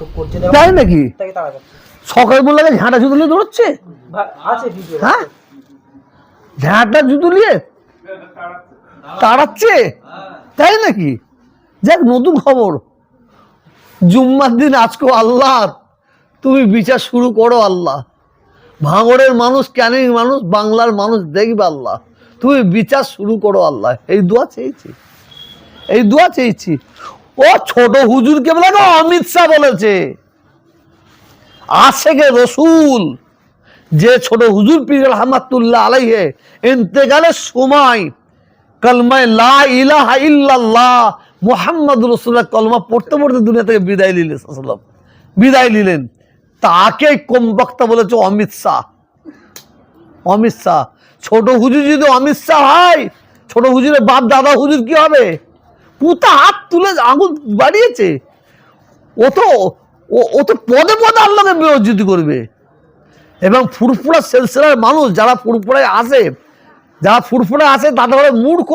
খুব করছে তাই নাকি? তাকে তাড়া করছে। সকাল মোল্লাকে ঝাঁটা জুতো নিয়ে দৌড়চ্ছে, আছে ভিডিও। হ্যাঁ ঝাঁটা জুতো নিয়ে তাড়াচ্ছে, তাই নাকি? যাক, নতুন খবর। জুম্মার দিন আজকে আল্লাহ তুমি বিচার শুরু করো আল্লাহ। ভাঙড়ের মানুষ, ক্যানিং মানুষ, বাংলার মানুষ দেখবে আল্লাহ, তুমি বিচার শুরু করো আল্লাহ। এই দোয়া চেয়েছি, এই দোয়া চেয়েছি। ও ছোট হুজুরকে বলে অমিত শাহ বলেছে, আশেকে রসুল যে ছোট হুজুর পীর রহমাতুল্লাহ আলাইহি ইন্তেকালের সময় কলমায় লা ইলাহা ইল্লাল্লাহ মুহাম্মাদুর রাসূলুল্লাহ কলমা পড়তে পড়তে দুনিয়া থেকে বিদায় নিলেন, বিদায় নিলেন। তাকে কম বক্তা বলেছে অমিত শাহ। অমিত শাহ, ছোট হুজুর যদি অমিত শাহ হয়, ছোট হুজুরের বাপ দাদা হুজুর কি হবে? পুতা হাত তুলে আঙুল বাড়িয়েছে। ও তো পদে পদে আল্লাহকে বিরোধিত করবে। এবং ফুরফুরা সিলসিলার মানুষ যারা ফুরফুরায় আসে, যারা ফুরফুরা আসে তাদের মূর্খ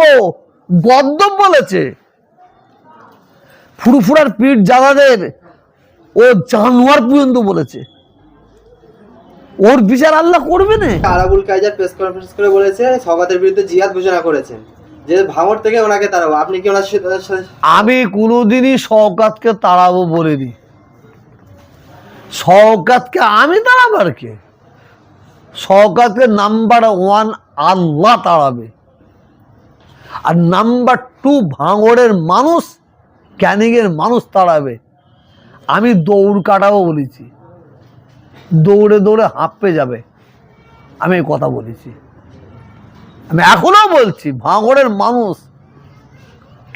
গদ্দপ বলেছে। ফুরফুরার পীর জাদাদের ও জানোয়ার পর্যন্ত বলেছে। ওর বিচার আল্লাহ করবে না। আরাবুল কায়জার প্রেস কনফারেন্স করে বলেছে সওগাতের বিরুদ্ধে জিহাদ ঘোষণা করেছেন, যে ভাঙড় থেকে ওনাকে তাড়াবো। আপনি কি ওনার সাথে? আমি কোনোদিনই শওকাতকে তাড়াবো বলিনি। শওকাতকে আমি তাড়াবো আর কে? শওকাতকে নাম্বার 1 আল্লাহ তাড়াবে, আর নাম্বার 2 ভাঙড়ের মানুষ, ক্যানিংয়ের মানুষ তাড়াবে। আমি দৌড় কাটাবো বলেছি, দৌড়ে দৌড়ে হাঁপে যাবে, আমি এই কথা বলেছি। আমি এখনো বলছি, ভাঙড়ের মানুষ,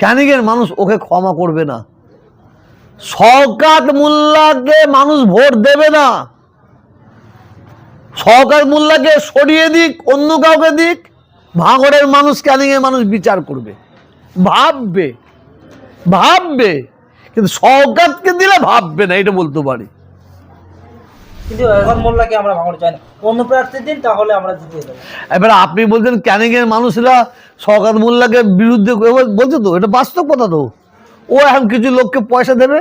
ক্যানিংয়ের মানুষ ওকে ক্ষমা করবে না। শওকাত মোল্লাকে মানুষ ভোট দেবে না। শওকাত মোল্লাকে সরিয়ে দিক, অন্য কাউকে দিক, ভাঙড়ের মানুষ, ক্যানিংয়ের মানুষ বিচার করবে, ভাববে, ভাববে। কিন্তু শওকাতকে দিলে ভাববে না, এটা বলতে পারি। কিন্তু এখন মোল্লাকে আমরা ভাঙড় চাই না, অন্য প্রার্থী দিন, তাহলে আমরা জিতিয়ে দেবো। এবার আপনি বলছেন ক্যানিংয়ের মানুষরা শওকাত মোল্লাকে বিরুদ্ধে বলছে, তো এটা বাস্তব কথা। তো ও এখন কিছু লোককে পয়সা দেবে,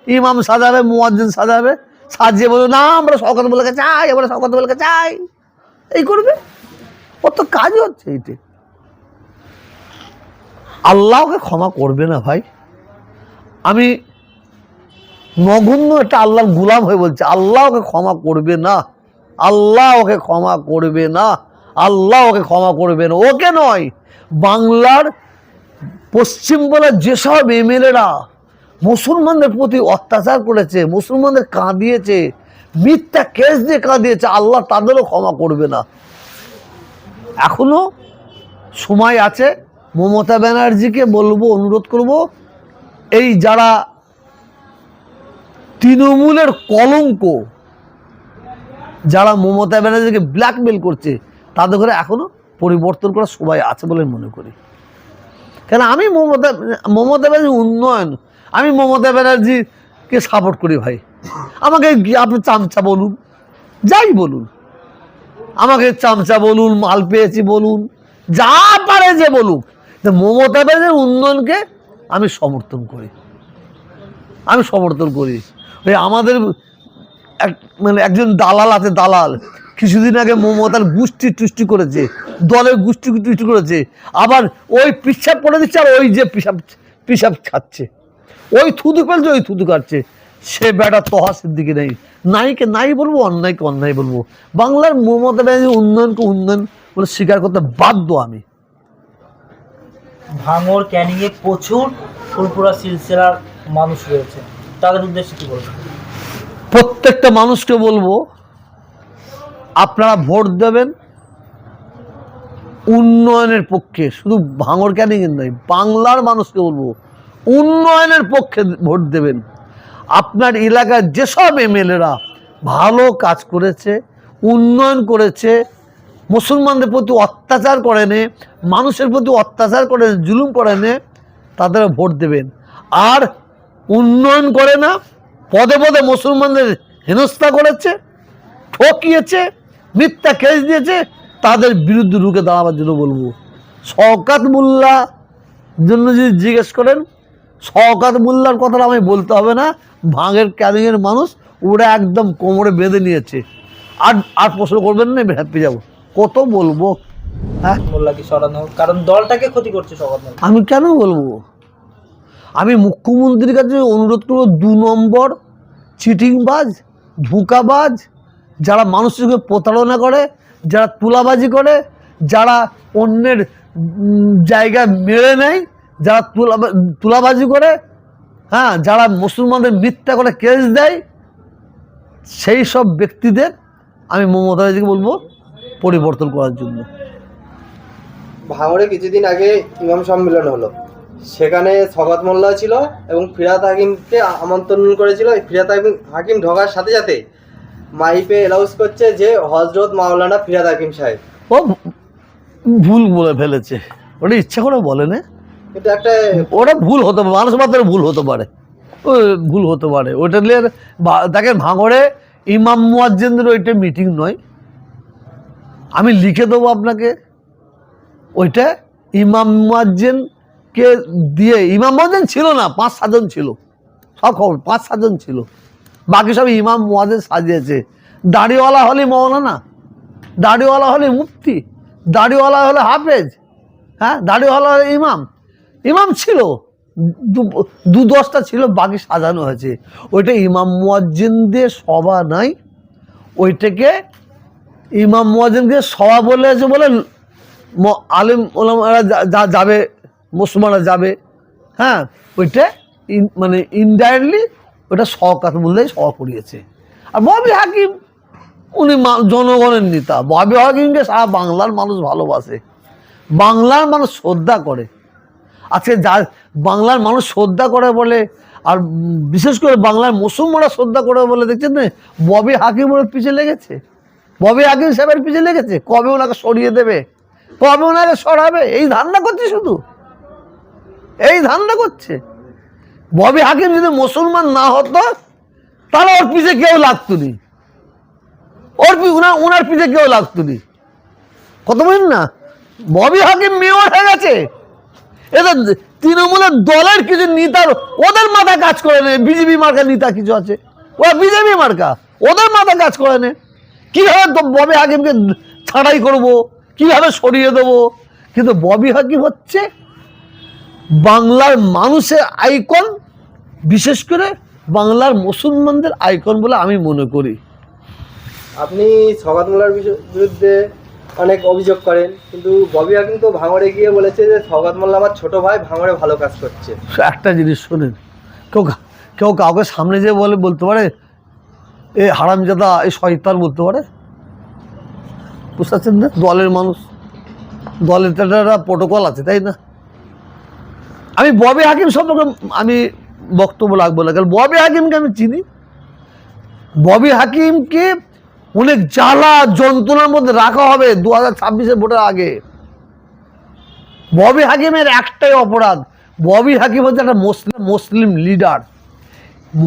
ইমাম সাজাবে, মুয়াজ্জিন সাজাবে, সাজিয়ে বলবে না আমরা শওকাত মোল্লাকে চাই, আমরা শওকাত মোল্লাকে চাই, এই করবে। ওর তো কাজই হচ্ছে এইটা। আল্লাহ ওকে ক্ষমা করবে না ভাই। আমি নগণ্য একটা আল্লাহর গোলাম হয়ে বলছি, আল্লাহ ওকে ক্ষমা করবে না, আল্লাহ ওকে ক্ষমা করবে না, আল্লাহ ওকে ক্ষমা করবে না। ওকে নয়, বাংলার পশ্চিমবঙ্গের যেসব এমএলএরা মুসলমানদের প্রতি অত্যাচার করেছে, মুসলমানদের কাঁদিয়েছে, মিথ্যা কেস দিয়ে কাঁদিয়েছে, আল্লাহ তাদেরও ক্ষমা করবে না। এখনো সময় আছে। মমতা ব্যানার্জিকে বলবো, অনুরোধ করব, এই যারা তৃণমূলের কলঙ্ক, যারা মমতা ব্যানার্জিকে ব্ল্যাকমেল করছে, তাদের ঘরে এখনো পরিবর্তন করার সময় আছে বলে মনে করি। কেন আমি মমতা ব্যানার্জি উন্নয়ন, আমি মমতা ব্যানার্জিকে সাপোর্ট করি ভাই। আমাকে আপনি চামচা বলুন, যাই বলুন, আমাকে চামচা বলুন, মাল পেয়েছি বলুন, যা পারে যে বলুক, মমতা ব্যানার্জির উন্নয়নকে আমি সমর্থন করি, আমি সমর্থন করি। ওই আমাদের একজন দালাল আছে, দালাল কিছুদিন আগে মমতার গোষ্ঠী টুষ্টি করেছে, দলের গোষ্ঠী টুষ্টি করেছে, আবার ওই পিসাব করে দিচ্ছে, আর ওই যে পিসাব খাচ্ছে, ওই থুতু ফেলছে, ওই থুতু খাচ্ছে। সে বেটা তহা সিদ্দিকি নেই, নাইকে নাই বলবো, অন্যায়কে অন্যায় বলবো। বাংলার মমতা ব্যানার্জির উন্নয়নকে উন্নয়ন বলে স্বীকার করতে বাধ্য আমি। ভাঙড় ক্যানিংয়ে প্রচুর ফুরফুরা সিলসিলার মানুষ রয়েছে, তাদের উদ্দেশ্যে কি বলবো? প্রত্যেকটা মানুষকে বলবো, আপনারা ভোট দেবেন উন্নয়নের পক্ষে। শুধু ভাঙড় ক্যানিংয়ের নয়, বাংলার মানুষকে বলবো উন্নয়নের পক্ষে ভোট দেবেন। আপনার এলাকার যেসব এমএলএরা ভালো কাজ করেছে, উন্নয়ন করেছে, মুসলমানদের প্রতি অত্যাচার করেনি, মানুষের প্রতি অত্যাচার করে জুলুম করেনি, তাদের ভোট দেবেন। আর উন্নয়ন করে না, পদে পদে মুসলমানদের হেনস্থা করেছে, ঠকিয়েছে, মিথ্যা কেস দিয়েছে, তাদের বিরুদ্ধে রুখে দাঁড়াবার জন্য বলবো। শওকাত মোল্লার জন্য যদি জিজ্ঞেস করেন, শওকত মোল্লার কথাটা আমি বলতে হবে না, ভাঙের ক্যানিংয়ের মানুষ, ওরা একদম কোমরে বেঁধে নিয়েছে। আর আর প্রশ্ন করবেন না, হ্যাপি যাবো, কত বলবো? হ্যাঁ, মোল্লাকে সরানো হোক, কারণ দলটাকে ক্ষতি করছে শওকত মোল্লা। আমি কেন বলবো? আমি মুখ্যমন্ত্রীর কাছে অনুরোধ করবো, 2 নম্বর চিটিংবাজ, ধোঁকাবাজ, যারা মানুষের সঙ্গে প্রতারণা করে, যারা তুলাবাজি করে, যারা অন্যের জায়গায় মেরে নেয়, যারা তুলাবাজি করে, হ্যাঁ, যারা মুসলমানদের মিথ্যা করে কেস দেয়, সেই সব ব্যক্তিদের আমি মমতা ব্যানার্জিকে বলবো পরিবর্তন করার জন্য। ভাঙড়ে কিছুদিন আগে ইমাম সম্মেলন হলো, সেখানে শওকত মোল্লা ছিল এবং ফিরহাদ হাকিমকে আমন্ত্রণ করেছিল। ফিরহাদ হাকিম ঢোকার সাথে সাথে মাইপে অ্যানাউন্স করছে যে হযরত মাওলানা ফিরহাদ হাকিম সাহেব। ও ভুল বলে ফেলেছে, ওটা ইচ্ছা করে বলে না, এটা একটা ওটা ভুল হতে পারে, মানুষ মাত্র ভুল হতে পারে, ও ভুল হতে পারে। ওইটা নিয়ে দেখেন, ভাঙড়ে ইমাম মুয়াজ্জিনদের ওইটা মিটিং নয়, আমি লিখে দেবো আপনাকে। ওইটা ইমাম মুয়াজ্জিনকে দিয়ে, ইমাম মুয়াজ্জিন ছিল না, 5-7 জন ছিল, সব খবর 5-7 জন ছিল, বাকি সব ইমাম মুয়াজ্জিন সাজিয়েছে। দাড়িওয়ালা হলে মৌলানা, দাড়িওয়ালা হলে মুফতি, দাড়িওয়ালা হলে হাফেজ, হ্যাঁ, দাড়িওয়ালা হলে ইমাম। ইমাম ছিল 2-10টা ছিল, বাকি সাজানো হয়েছে। ওইটা ইমাম মুয়াজ্জিনদের সভা নাই, ওইটাকে ইমাম মুয়াজ্জিনকে সভা বলেছে বলে আলেম ওলামারা যাবে, মুসলমানরা যাবে, হ্যাঁ, ওইটা মানে ইনডাইরেক্টলি ওটা শওকত মোল্লাই সভা করিয়েছে। আর ববি হাকিম উনি জনগণের নেতা, ববি হাকিমকে সারা বাংলার মানুষ ভালোবাসে, বাংলার মানুষ শ্রদ্ধা করে। আজকে যা বাংলার মানুষ শ্রদ্ধা করে বলে, আর বিশেষ করে বাংলার মুসলমানরা শ্রদ্ধা করে বলে, দেখছেন না, ববি হাকিমের পিছিয়ে লেগেছে, ববি হাকিম সাহেবের পিছিয়ে লেগেছে। কবে ওনাকে সরিয়ে দেবে, কবে ওনাকে সরাবে, এই ধান্দা করছে, শুধু এই ধান্দা করছে। ববি হাকিম যদি মুসলমান না হতো তাহলে ওর পিছিয়ে কেউ লাগতো নি, ওনার পিছিয়ে কেউ লাগতো নি। কত বলেন না, ববি হাকিম মেয়র হয়ে গেছে, এদের তৃণমূলের দলের কিছু নেতার ওদের মাথা কাজ করে নেই, বিজেপি মার্কা নেতা কিছু আছে, ওরা বিজেপি মার্কা, ওদের মাথা কাজ করে নেই। কীভাবে ববি হাকিমকে ছাড়াই করব, কীভাবে সরিয়ে দেবো। কিন্তু ববি হাকিম হচ্ছে বাংলার মানুষের আইকন, বিশেষ করে বাংলার মুসলমানদের আইকন বলে আমি মনে করি। আপনি শওকত মোল্লার বিরুদ্ধে অনেক অভিযোগ করেন, কিন্তু ববি হাকিম তো ভাঙড়ে গিয়ে বলেছে যে শওকত মোল্লা আমার ছোট ভাই, ভাঙড়ে ভালো কাজ করছে। একটা জিনিস শোনেন, কেউ কাউকে সামনে যে বলতে পারে এ হারামজাদা, এই শয়তান বলতে পারে? বুঝতে পারছেন না? দলের মানুষ, দলের তো একটা প্রোটোকল আছে, তাই না? আমি ববি হাকিম সম্পর্কে আমি বক্তব্য রাখবো না, কারণ ববি হাকিমকে আমি চিনি। ববি হাকিমকে অনেক জ্বালা যন্ত্রণার মধ্যে রাখা হবে 2026-এর ভোটের আগে। ববি হাকিমের একটাই অপরাধ, ববি হাকিম হচ্ছে একটা মুসলিম লিডার।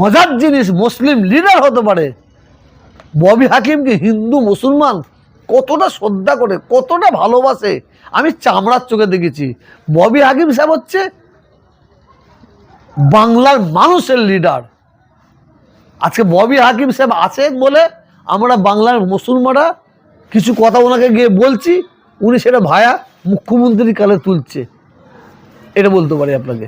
মজার জিনিস, মুসলিম লিডার হতে পারে, ববি হাকিমকে হিন্দু মুসলমান কতটা শ্রদ্ধা করে, কতটা ভালোবাসে, আমি চামড়ার চোখে দেখেছি। ববি হাকিম সাহেব হচ্ছে বাংলার মানুষের লিডার। আজকে ববি হাকিম সাহেব আছে বলে আমরা বাংলার মুসলমানরা কিছু কথা ওনাকে গিয়ে বলছি, উনি সেটা ভায়া মুখ্যমন্ত্রীর কালে তুলছে, এটা বলতে পারি আপনাকে।